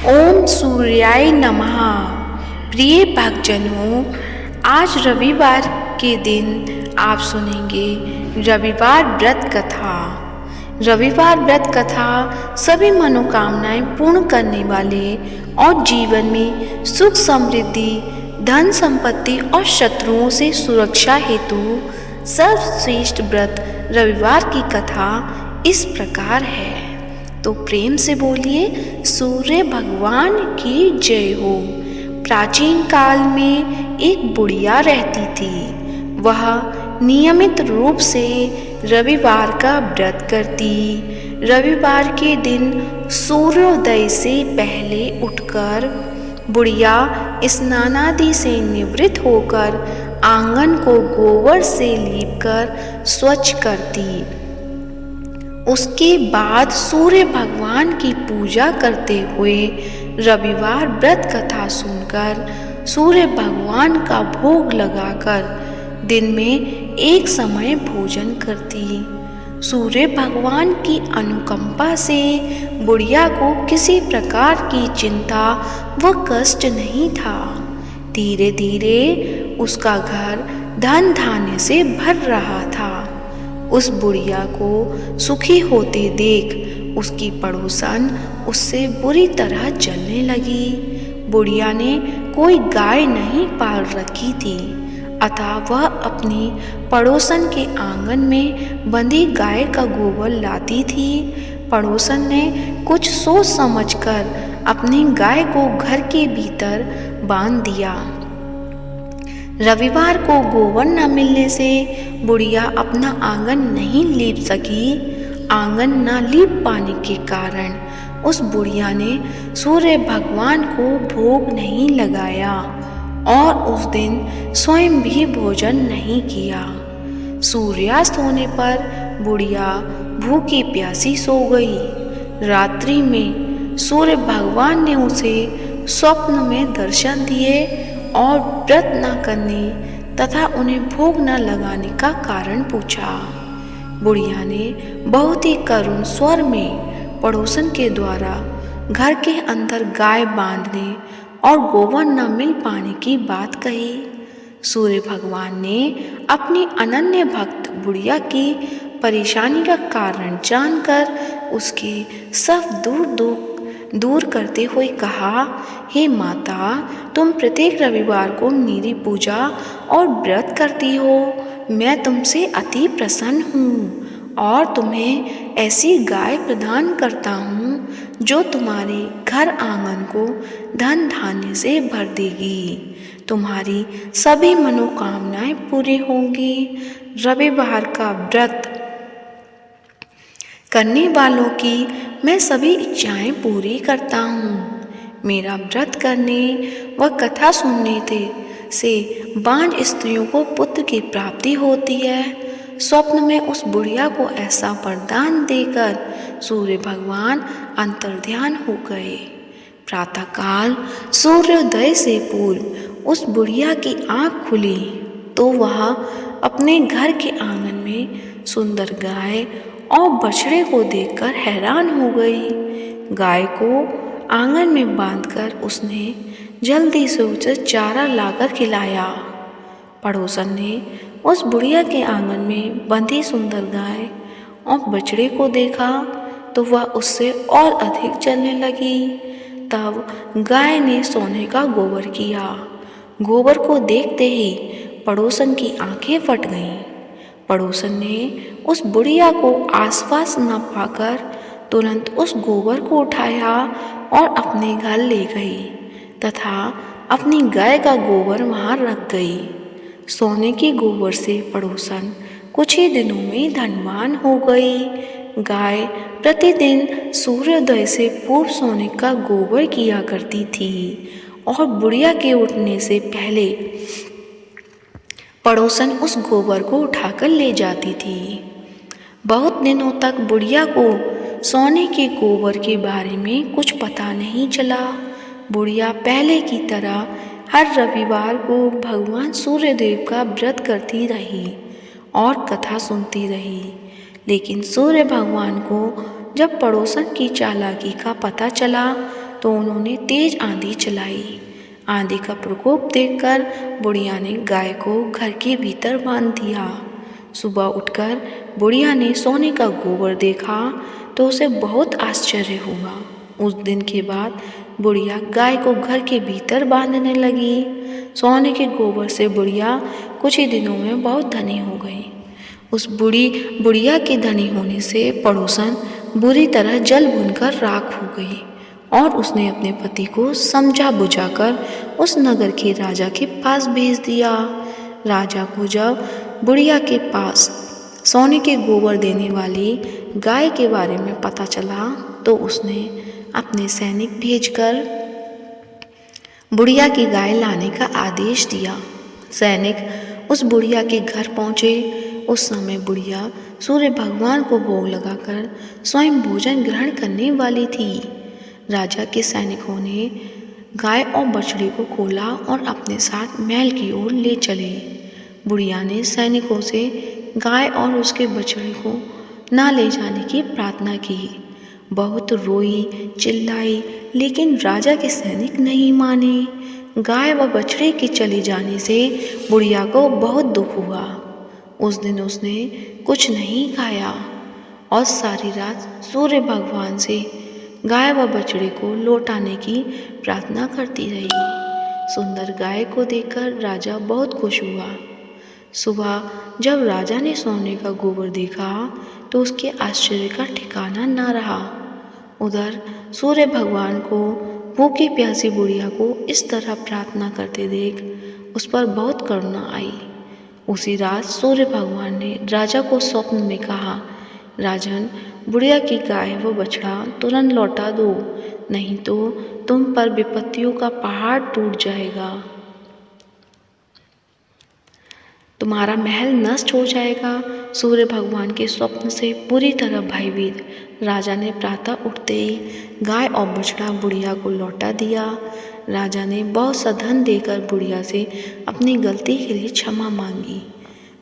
ओम सूर्याय नमः। प्रिय भक्तजनों, आज रविवार के दिन आप सुनेंगे रविवार व्रत कथा। रविवार व्रत कथा सभी मनोकामनाएं पूर्ण करने वाले और जीवन में सुख समृद्धि, धन संपत्ति और शत्रुओं से सुरक्षा हेतु सर्वश्रेष्ठ व्रत रविवार की कथा इस प्रकार है। तो प्रेम से बोलिए सूर्य भगवान की जय हो। प्राचीन काल में एक बुढ़िया रहती थी। वह नियमित रूप से रविवार का व्रत करती। रविवार के दिन सूर्योदय से पहले उठकर बुढ़िया स्नानादि से निवृत्त होकर आंगन को गोबर से लीपकर स्वच्छ करती। उसके बाद सूर्य भगवान की पूजा करते हुए रविवार व्रत कथा सुनकर सूर्य भगवान का भोग लगाकर दिन में एक समय भोजन करती। सूर्य भगवान की अनुकंपा से बुढ़िया को किसी प्रकार की चिंता व कष्ट नहीं था। धीरे धीरे उसका घर धन धान्य से भर रहा था। उस बुढ़िया को सुखी होते देख उसकी पड़ोसन उससे बुरी तरह जलने लगी। बुढ़िया ने कोई गाय नहीं पाल रखी थी, अतः वह अपनी पड़ोसन के आंगन में बंधी गाय का गोबर लाती थी। पड़ोसन ने कुछ सोच समझकर अपनी गाय को घर के भीतर बांध दिया। रविवार को गोबर न मिलने से बुढ़िया अपना आंगन नहीं लीप सकी। आंगन न लीप पाने के कारण उस बुढ़िया ने सूर्य भगवान को भोग नहीं लगाया और उस दिन स्वयं भी भोजन नहीं किया। सूर्यास्त होने पर बुढ़िया भूखी प्यासी सो गई। रात्रि में सूर्य भगवान ने उसे स्वप्न में दर्शन दिए और व्रत न करने तथा उन्हें भोग न लगाने का कारण पूछा। बुढ़िया ने बहुत ही करुण स्वर में पड़ोसन के द्वारा घर के अंदर गाय बांधने और गोबर न मिल पाने की बात कही। सूर्य भगवान ने अपनी अनन्य भक्त बुढ़िया की परेशानी का कारण जानकर उसके सब दुख दूर करते हुए कहा, हे माता, तुम प्रत्येक रविवार को मेरी पूजा और व्रत करती हो। मैं तुमसे अति प्रसन्न हूँ और तुम्हें ऐसी गाय प्रदान करता हूँ जो तुम्हारे घर आंगन को धन धान्य से भर देगी। तुम्हारी सभी मनोकामनाएं पूरी होंगी। रविवार का व्रत करने वालों की मैं सभी इच्छाएं पूरी करता हूँ। मेरा व्रत करने व कथा सुनने से बांझ स्त्रियों को पुत्र की प्राप्ति होती है। स्वप्न में उस बुढ़िया को ऐसा वरदान देकर सूर्य भगवान अंतर्ध्यान हो गए। प्रातःकाल सूर्योदय से पूर्व उस बुढ़िया की आँख खुली तो वह अपने घर के आंगन में सुंदर गाय और बछड़े को देखकर हैरान हो गई। गाय को आंगन में बांधकर उसने जल्दी से उसे चारा लाकर खिलाया। पड़ोसन ने उस बुढ़िया के आंगन में बंधी सुंदर गाय और बछड़े को देखा तो वह उससे और अधिक जलने लगी। तब गाय ने सोने का गोबर किया। गोबर को देखते ही पड़ोसन की आंखें फट गईं। पड़ोसन ने उस बुढ़िया को आसपास न पाकर तुरंत उस गोबर को उठाया और अपने घर ले गई तथा अपनी गाय का गोबर वहां रख गई। सोने की गोबर से पड़ोसन कुछ ही दिनों में धनवान हो गई। गाय प्रतिदिन सूर्योदय से पूर्व सोने का गोबर किया करती थी और बुढ़िया के उठने से पहले पड़ोसन उस गोबर को उठाकर ले जाती थी। बहुत दिनों तक बुढ़िया को सोने के गोबर के बारे में कुछ पता नहीं चला। बुढ़िया पहले की तरह हर रविवार को भगवान सूर्यदेव का व्रत करती रही और कथा सुनती रही। लेकिन सूर्य भगवान को जब पड़ोसन की चालाकी का पता चला तो उन्होंने तेज आंधी चलाई। आंधी का प्रकोप देखकर बुढ़िया ने गाय को घर के भीतर बांध दिया। सुबह उठकर बुढ़िया ने सोने का गोबर देखा तो उसे बहुत आश्चर्य हुआ। उस दिन के बाद बुढ़िया गाय को घर के भीतर बांधने लगी। सोने के गोबर से बुढ़िया कुछ ही दिनों में बहुत धनी हो गई। उस बुढ़िया के धनी होने से पड़ोसन बुरी तरह जल भुनकर राख हो गई और उसने अपने पति को समझा बुझाकर उस नगर के राजा के पास भेज दिया। राजा को जब बुढ़िया के पास सोने के गोबर देने वाली गाय के बारे में पता चला तो उसने अपने सैनिक भेजकर बुढ़िया की गाय लाने का आदेश दिया। सैनिक उस बुढ़िया के घर पहुँचे। उस समय बुढ़िया सूर्य भगवान को भोग लगाकर स्वयं भोजन ग्रहण करने वाली थी। राजा के सैनिकों ने गाय और बछड़े को खोला और अपने साथ महल की ओर ले चले। बुढ़िया ने सैनिकों से गाय और उसके बछड़े को ना ले जाने की प्रार्थना की। बहुत रोई चिल्लाई, लेकिन राजा के सैनिक नहीं माने। गाय व बछड़े के चले जाने से बुढ़िया को बहुत दुख हुआ। उस दिन उसने कुछ नहीं खाया और सारी रात सूर्य भगवान से गाय व बछड़े को लौटाने की प्रार्थना करती रही। सुंदर गाय को देखकर राजा बहुत खुश हुआ। सुबह जब राजा ने सोने का गोबर देखा तो उसके आश्चर्य का ठिकाना न रहा। उधर सूर्य भगवान को भूखी प्यासी बुढ़िया को इस तरह प्रार्थना करते देख उस पर बहुत करुणा आई। उसी रात सूर्य भगवान ने राजा को स्वप्न में कहा, राजन, बुढ़िया की गाय व बछड़ा तुरंत लौटा दो, नहीं तो तुम पर विपत्तियों का पहाड़ टूट जाएगा। तुम्हारा महल नष्ट हो जाएगा। सूर्य भगवान के स्वप्न से पूरी तरह भयभीत राजा ने प्रातः उठते ही गाय और बछड़ा बुढ़िया को लौटा दिया। राजा ने बहुत सा धन देकर बुढ़िया से अपनी गलती के लिए क्षमा मांगी।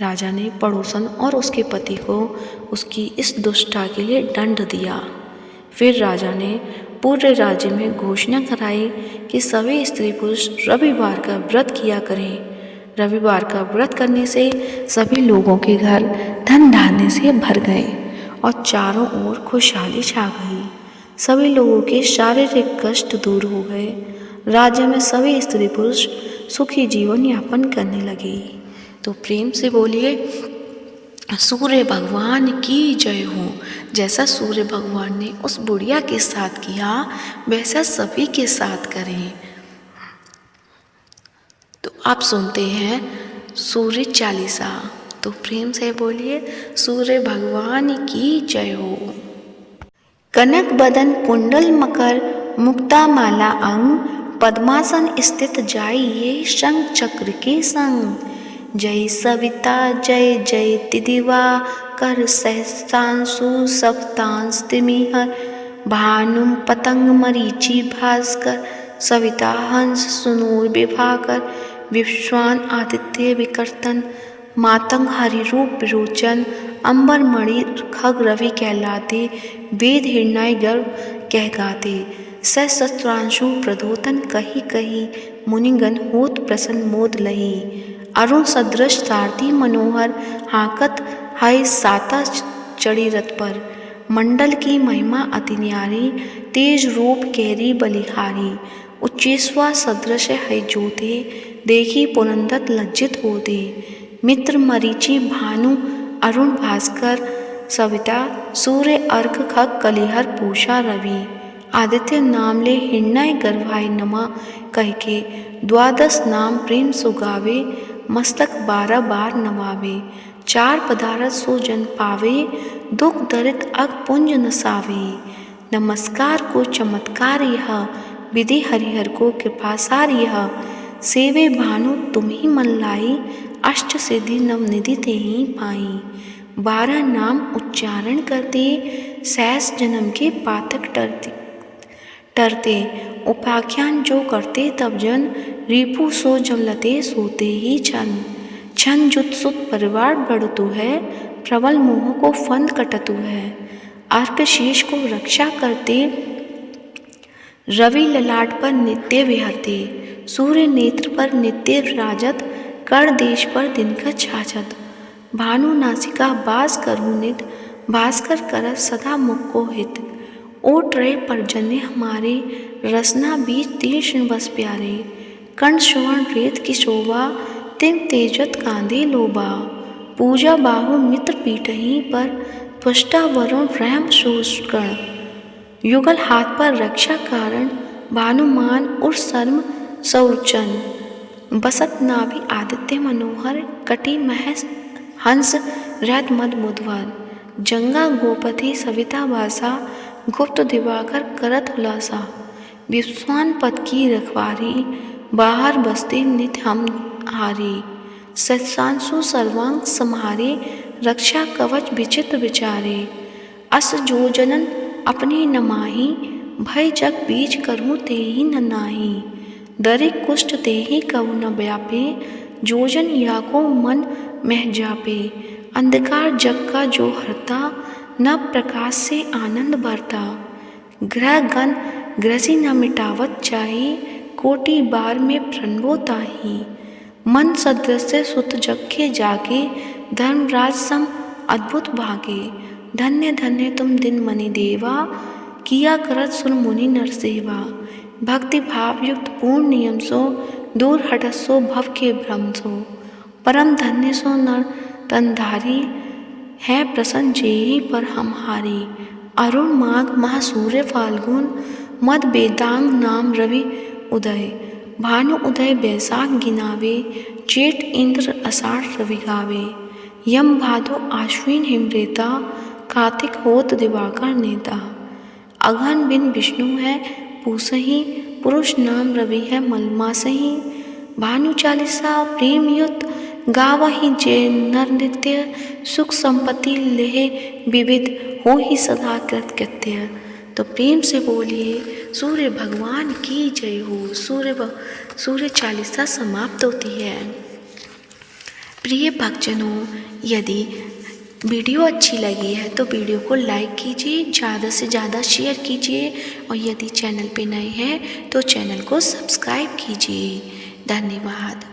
राजा ने पड़ोसन और उसके पति को उसकी इस दुष्टता के लिए दंड दिया। फिर राजा ने पूरे राज्य में घोषणा कराई कि सभी स्त्री पुरुष रविवार का व्रत किया करें। रविवार का व्रत करने से सभी लोगों के घर धन धान्य से भर गए और चारों ओर खुशहाली छा गई। सभी लोगों के शारीरिक कष्ट दूर हो गए। राज्य में सभी स्त्री पुरुष सुखी जीवन यापन करने लगे। तो प्रेम से बोलिए, सूर्य भगवान की जय हो। जैसा सूर्य भगवान ने उस बुढ़िया के साथ किया वैसा सभी के साथ करें। तो आप सुनते हैं सूर्य चालीसा। तो प्रेम से बोलिए, सूर्य भगवान की जय हो। कनक बदन कुंडल मकर मुक्ता माला अंग, पद्मासन स्थित जाइए शंख चक्र के संग। जय सविता जय जय तिदिवा, कर सहस्रांशु सप्तांश तिमिहर। भानु पतंग मरीचि भास्कर, सविता हंस सुनूर विभाकर। विश्वान आदित्य विकर्तन, मातंग हरिरूप विरोचन। अंबर मणि खग रवि कहलाते, वेद हिरण्य गर्भ कहगाते। सहस्त्रांशु प्रदोतन कही कही, मुनिगण होत प्रसन्न मोद लही। अरुण सदृश सारथी मनोहर, हाकत है साता चढ़ी रथ पर। मंडल की महिमा अति न्यारी, तेज रूप केरी बलिहारी। उच्चेश्वा सदृश है ज्योति, देखी पुरंदर लज्जित होते। मित्र मरीचि भानु अरुण भास्कर, सविता सूर्य अर्क खग कलिहर पूषा रवि। आदित्य नाम ले हिरण्य गर्भाय नमा, कह के द्वादश नाम प्रेम सुगावे। मस्तक 12 बार नवावे, 4 पदारथ सो जन पावे। दुख दरित अग पुंज नसावे। नमस्कार को चमत्कार यह, विधि हरिहर को कृपासार यह। सेवे भानु तुम ही मन लाई, अष्ट सिद्धि नवनिधि ते ही पाई। 12 नाम उच्चारण करते, सहस जन्म के पातक टरते। उपाख्यान जो करते तब जन, रिपु सो जमलते सोते ही छन। छन जुत सुत परिवार बढ़तु है, प्रबल मोह को फंद कटतु है। अर्क शेष को रक्षा करते, रवि ललाट पर नित्य विहरते, सूर्य नेत्र पर नित्य राजत, कर देश पर दिनकर छाछत, भानु नासिका बास करहु नित, भास्कर करत सदा मुख को हित। ओट रहे परजन्य हमारे, रसना बीज तीक्ष्ण बस प्यारे, कर्ण सुवर्ण रेत की शोभा, तिंग तेजत कांदे लोबा, पूजा बाहु मित्र पीठही पर, त्वष्टा वरुण रहम शोषकण, युगल हाथ पर रक्षा कारण, भानुमान उर सर्म सौरचन, बसत नाभि आदित्य मनोहर, कटि महस हंस रहत मद मुधवर, जंगा गोपति सविता वासा, गुप्त दिवाकर करत हुलासा, विश्वान पद की रखवारी, बाहर बसते नित हम हारी, सत्सांसु सर्वांग सम्हारे, रक्षा कवच विचित्र विचारे, अस जो जनन अपने न माही, भय जग बीज करहूँ तेहि न नाही, दरि कुष्ठ तेहि कवु न व्यापे, जोजन याको मन मह जापे, अंधकार जग का जो हरता, न प्रकाश से आनंद भरता, ग्रह गण ग्रसी न मिटावत चाही, कोटि बार में प्रणवो ताही, मन सदृश सुत जग के जागे, धर्मराज सम अद्भुत भागे, धन्य धन्य तुम दिन मनि देवा, किया करत सुर मुनि नर सेवा, भक्ति भाव युक्त पूर्ण नियम सो, दूर हटत सो भव के भ्रम सो, परम धन्य सो नर तनधारी, है प्रसन्न जेहि पर हम हारी, अरुण माघ महा सूर्य फाल्गुन, मद वेदांग नाम रवि उदय, भानु उदय बैसाख गिनावे, जेठ इंद्र आषाढ़ रवि गावे, यम भादो आश्विन हिमरेता, कार्तिक होत दिवाकर नेता, अघन बिन विष्णु है पूसही, पुरुष नाम रवि है मलमासही, भानु चालीसा प्रेम युक्त, गावहि जे नर नित्य, सुख संपत्ति लेहे विविध, हो ही सदा कृतकृत्य। तो प्रेम से बोलिए सूर्य भगवान की जय हो। सूर्य चालीसा समाप्त होती है। प्रिय भक्तजनों, यदि वीडियो अच्छी लगी है तो वीडियो को लाइक कीजिए, ज़्यादा से ज़्यादा शेयर कीजिए और यदि चैनल पे नए हैं तो चैनल को सब्सक्राइब कीजिए। धन्यवाद।